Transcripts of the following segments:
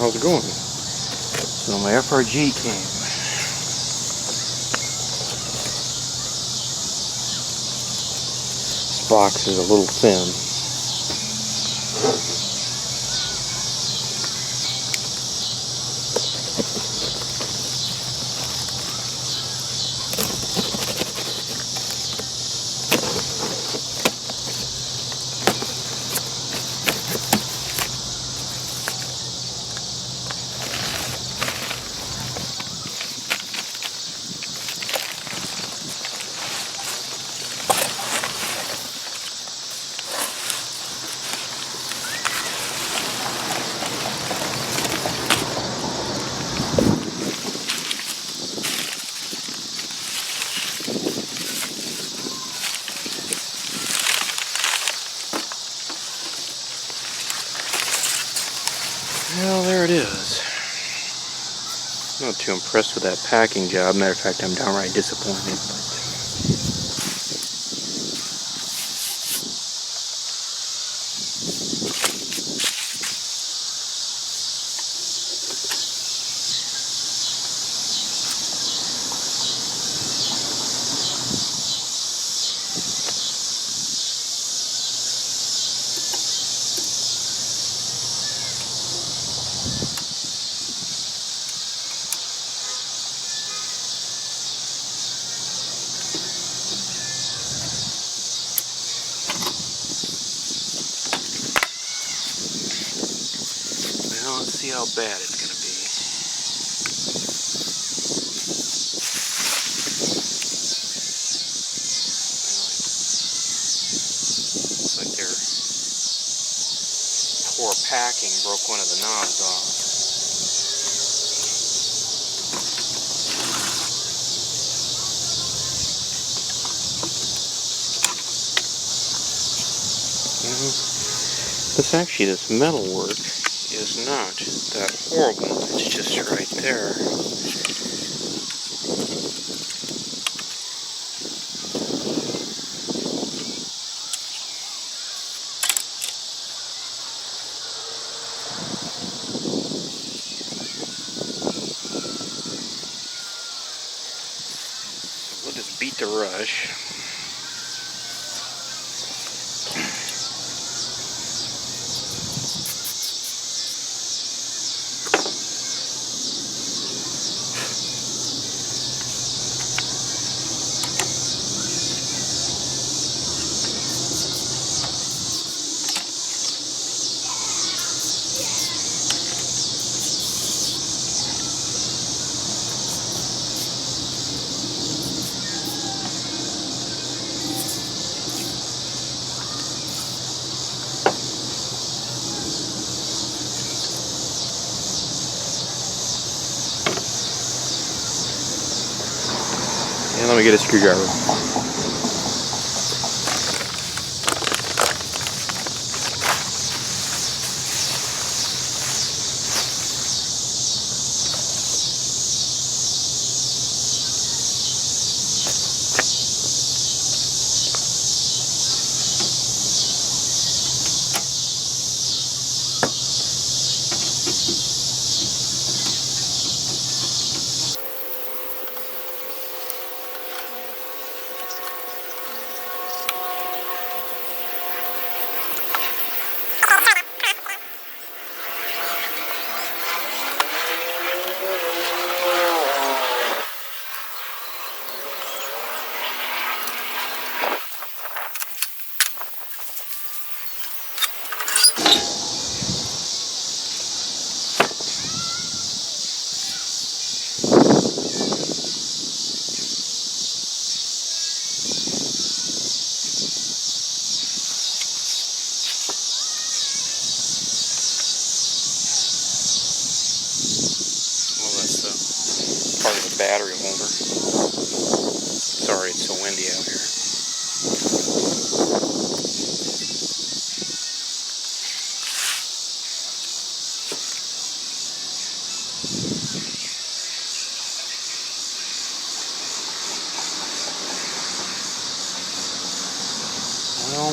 how's it going? So my FRG came. This box is a little thin. Well, there it is. Not too impressed with that packing job. Matter of fact, I'm downright disappointed. Well, let's see how bad it's going to be. Looks like their poor packing broke one of the knobs off. This metal work is not that horrible. It's just right there. We'll just beat the rush. And let me get a screwdriver. Part of the battery holder. Sorry, it's so windy out here. Well,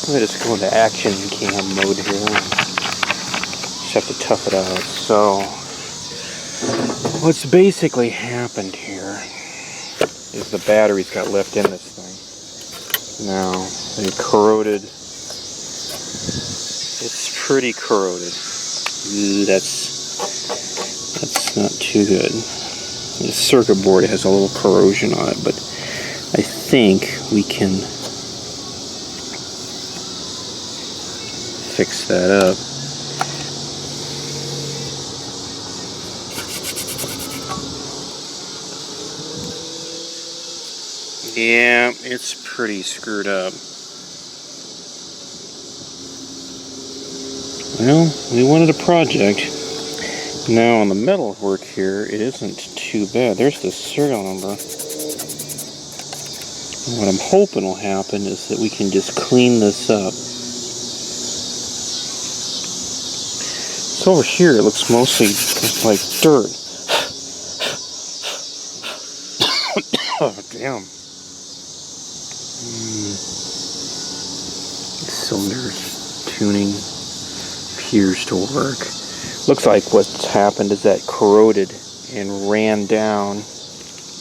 let me just go into action cam mode here. have to tough it out. So what's basically happened here is the batteries got left in this thing. Now, they corroded. It's pretty corroded. That's not too good. The circuit board has a little corrosion on it, but I think we can fix that up. Yeah, it's pretty screwed up. Well, we wanted a project. Now on the metal work here, it isn't too bad. There's the serial number. And what I'm hoping will happen is that we can just clean this up. So over here, it looks mostly like dirt. Oh, damn. Cylinders tuning appears to work. Looks like what's happened is that corroded and ran down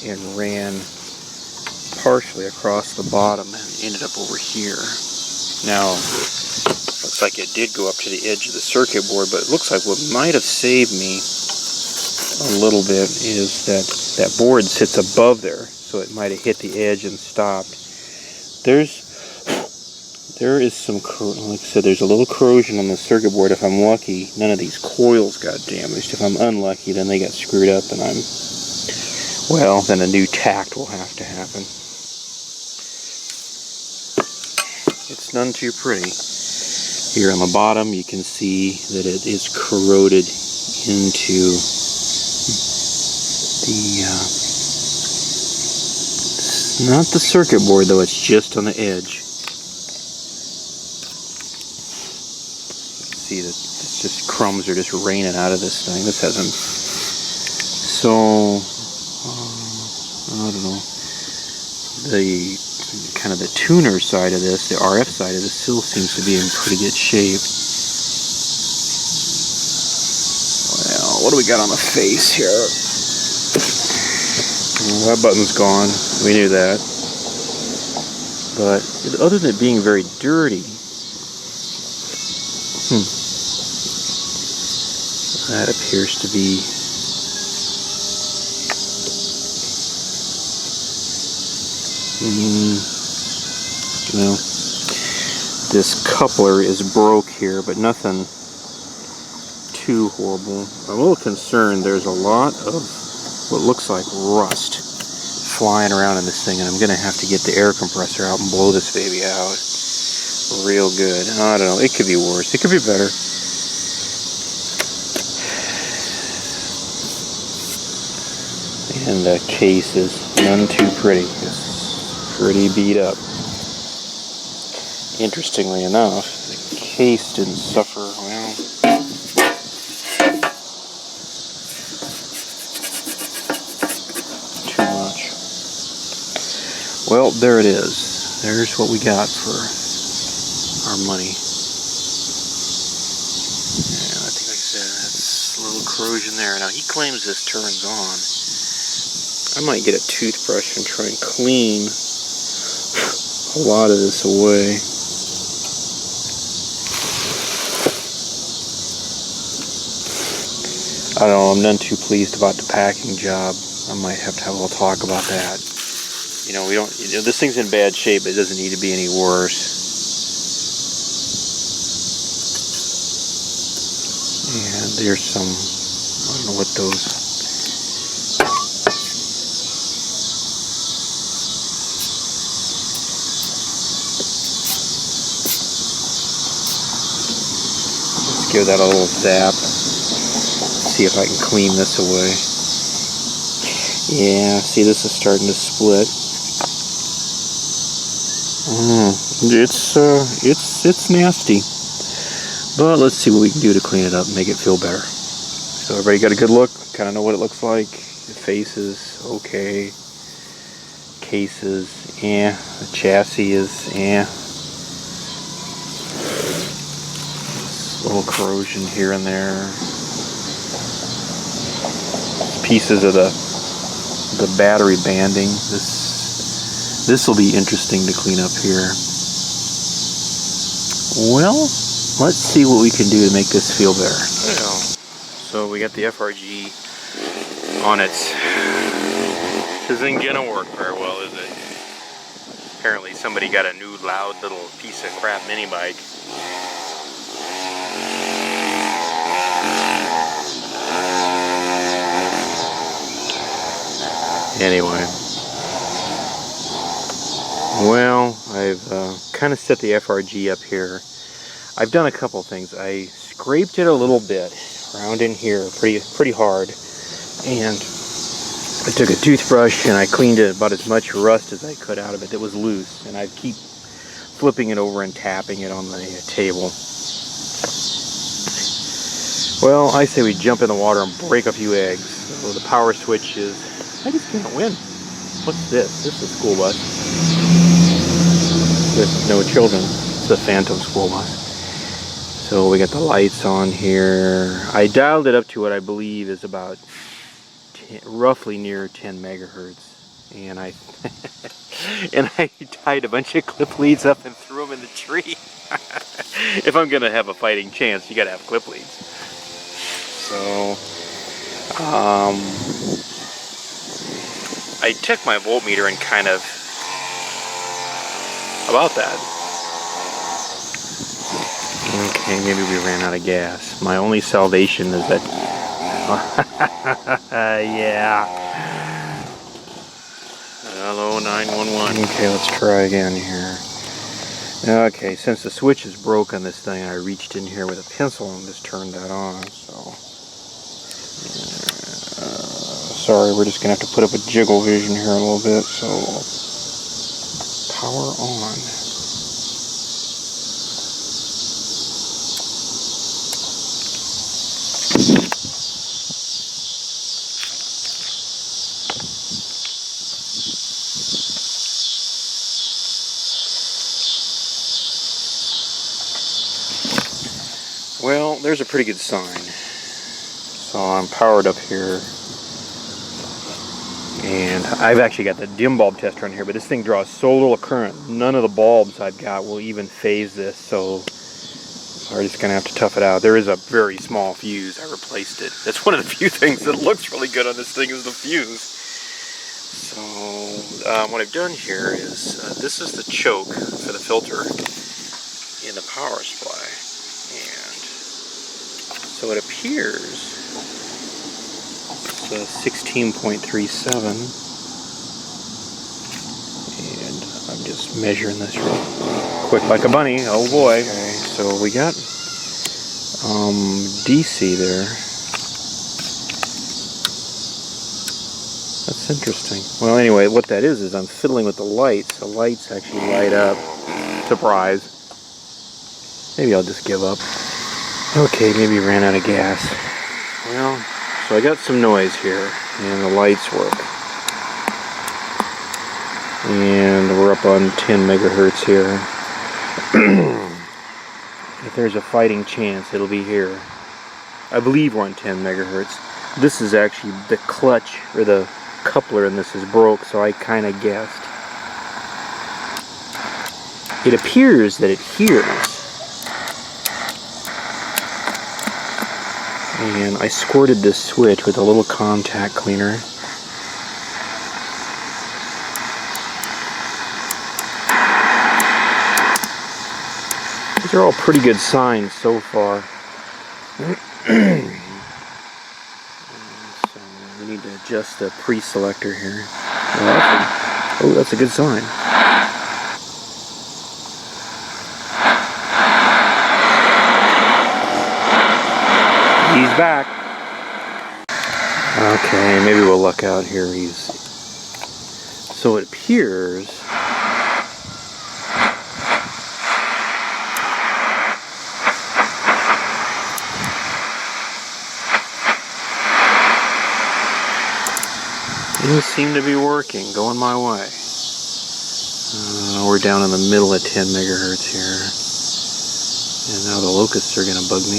and ran partially across the bottom and ended up over here. Now, looks like it did go up to the edge of the circuit board, but it looks like what might have saved me a little bit is that that board sits above there, so it might have hit the edge and stopped. There is some, like I said, there's a little corrosion on the circuit board. If I'm lucky, none of these coils got damaged. If I'm unlucky, then they got screwed up and then a new tact will have to happen. It's none too pretty. Here on the bottom, you can see that it is corroded into the, it's not the circuit board though, it's just on the edge. See that it's just crumbs are just raining out of this thing. This hasn't. So I don't know. The kind of the tuner side of this, the RF side of this, still seems to be in pretty good shape. Well, what do we got on the face here? Well, that button's gone. We knew that. But other than it being very dirty. That appears to be well, this coupler is broke here, but nothing too horrible. I'm a little concerned. There's a lot of what looks like rust flying around in this thing, and I'm going to have to get the air compressor out and blow this baby out real good. I don't know. It could be worse. It could be better. And the case is none too pretty. It's pretty beat up. Interestingly enough, the case didn't suffer, well, too much. Well, there it is. There's what we got for our money. Yeah, I think, like I said, that's a little corrosion there. Now, he claims this turns on. I might get a toothbrush and try and clean a lot of this away. I don't know, I'm none too pleased about the packing job. I might have to have a little talk about that. You know, this thing's in bad shape, it doesn't need to be any worse. And there's some, I don't know what those. Give that a little zap. See if I can clean this away. Yeah, see, this is starting to split. It's nasty. But let's see what we can do to clean it up and make it feel better. So everybody got a good look? Kind of know what it looks like. The faces, okay. Cases, The chassis is, little corrosion here and there. Pieces of the battery banding. This will be interesting to clean up here. Well, let's see what we can do to make this feel better. So we got the FRG on its. This isn't gonna work very well, is it? Apparently somebody got a new loud little piece of crap mini bike. Anyway. Well, I've kind of set the FRG up here. I've done a couple things. I scraped it a little bit around in here pretty hard, and I took a toothbrush and I cleaned it about as much rust as I could out of it that was loose, and I keep flipping it over and tapping it on the table. Well, I say we jump in the water and break a few eggs. So the power switch is, I just can't win. What's this? This is a school bus with no children. It's the Phantom school bus. So we got the lights on here. I dialed it up to what I believe is about roughly near 10 megahertz, and I tied a bunch of clip leads up and threw them in the tree. If I'm gonna have a fighting chance, you gotta have clip leads. So I took my voltmeter and kind of about that. Okay, maybe we ran out of gas. My only salvation is that yeah. Hello, 911. Okay, let's try again here. Okay, since the switch is broken, this thing, I reached in here with a pencil and just turned that on. So, sorry, we're just gonna have to put up a jiggle vision here in a little bit. So, power on. Well, there's a pretty good sign. So I'm powered up here. And I've actually got the dim bulb tester on here, but this thing draws so little current. None of the bulbs I've got will even phase this, so we're just going to have to tough it out. There is a very small fuse. I replaced it. That's one of the few things that looks really good on this thing is the fuse. So what I've done here is, this is the choke for the filter in the power supply. So it appears it's 16.37, and I'm just measuring this real quick like a bunny. Oh boy. Okay, so we got DC there. That's interesting. Well, anyway, what that is I'm fiddling with the lights. The lights actually light up. Surprise. Maybe I'll just give up. Okay, maybe ran out of gas. Well, so I got some noise here, and the lights work. And we're up on 10 megahertz here. If there's a fighting chance, it'll be here. I believe we're on 10 megahertz. This is actually the clutch, or the coupler in this is broke, so I kind of guessed. It appears that it hears. And I squirted this switch with a little contact cleaner. These are all pretty good signs so far. So we need to adjust the pre-selector here. Oh, that's a good sign. He's back. Okay, maybe we'll luck out here. So it appears things seem to be working, going my way. We're down in the middle of 10 megahertz here. And now the locusts are going to bug me.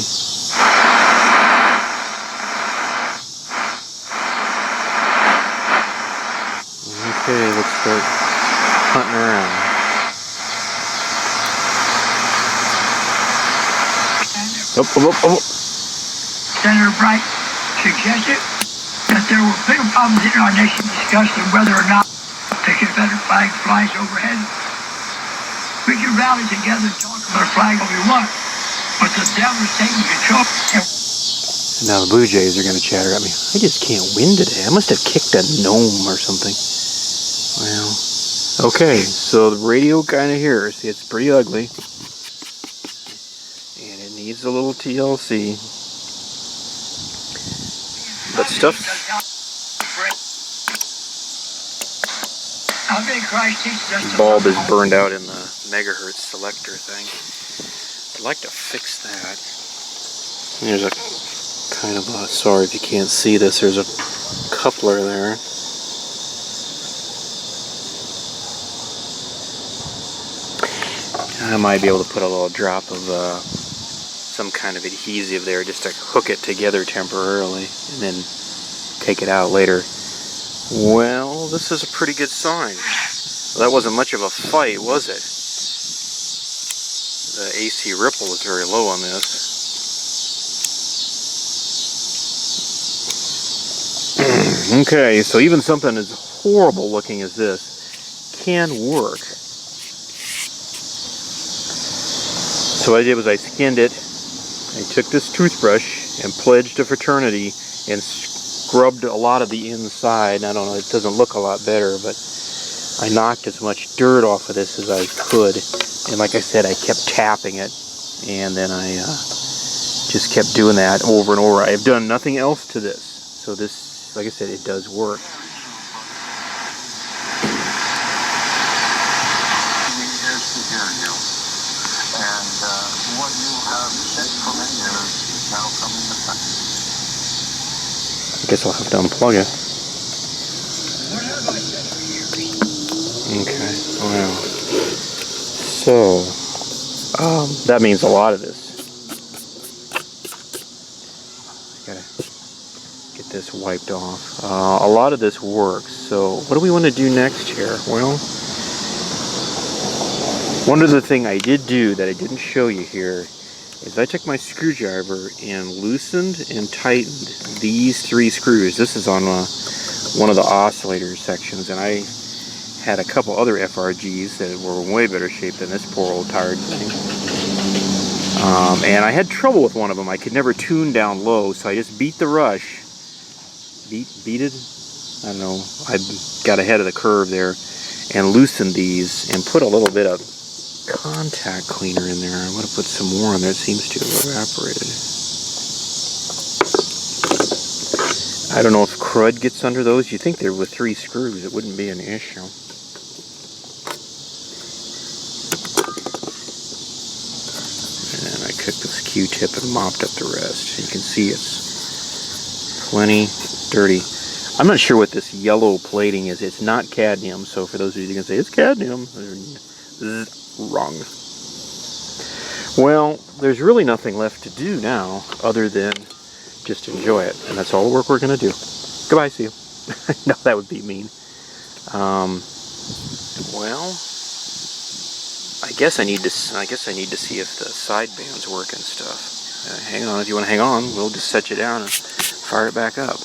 Okay, let's start hunting around. Senator Bright suggested that there were big problems in our nation discussing whether or not the Confederate flag flies overhead. We can rally together and talk about a flag all we want, but the devil is taking control. Now the Blue Jays are going to chatter at me. I just can't win today. I must have kicked a gnome or something. Well, okay, so the radio kind of here. See, it's pretty ugly. And it needs a little TLC. But stuff. The bulb is burned out in the megahertz selector thing. I'd like to fix that. There's a kind of a, sorry if you can't see this, there's a coupler there. I might be able to put a little drop of some kind of adhesive there just to hook it together temporarily and then take it out later. Well, this is a pretty good sign. Well, that wasn't much of a fight, was it? The AC ripple is very low on this. Okay, so even something as horrible looking as this can work. So what I did was I skinned it. I took this toothbrush and pledged to fraternity and scrubbed a lot of the inside. I don't know, it doesn't look a lot better, but I knocked as much dirt off of this as I could. And like I said, I kept tapping it, and then I just kept doing that over and over. I've done nothing else to this. So this, like I said, it does work. I guess I'll have to unplug it. Okay, wow. So, that means a lot of this. I gotta get this wiped off. A lot of this works. So, what do we want to do next here? Well, one other thing I did do that I didn't show you here is I took my screwdriver and loosened and tightened these 3 screws. This is on one of the oscillator sections, and I had a couple other FRGs that were in way better shape than this poor old tired thing. And I had trouble with one of them. I could never tune down low, so I just beat the rush. Beat it? I don't know. I got ahead of the curve there and loosened these and put a little bit of contact cleaner in there. I'm going to put some more in there. It seems to have evaporated. I don't know if crud gets under those. You'd think there were 3 screws. It wouldn't be an issue. And I took this Q-tip and mopped up the rest. You can see it's plenty dirty. I'm not sure what this yellow plating is. It's not cadmium. So for those of you who can say it's cadmium, wrong. Well, there's really nothing left to do now other than just enjoy it, and that's all the work we're going to do. Goodbye, see you. No, that would be mean. Well, I guess I need to see if the sidebands work and stuff. Hang on, if you want to hang on, we'll just set you down and fire it back up.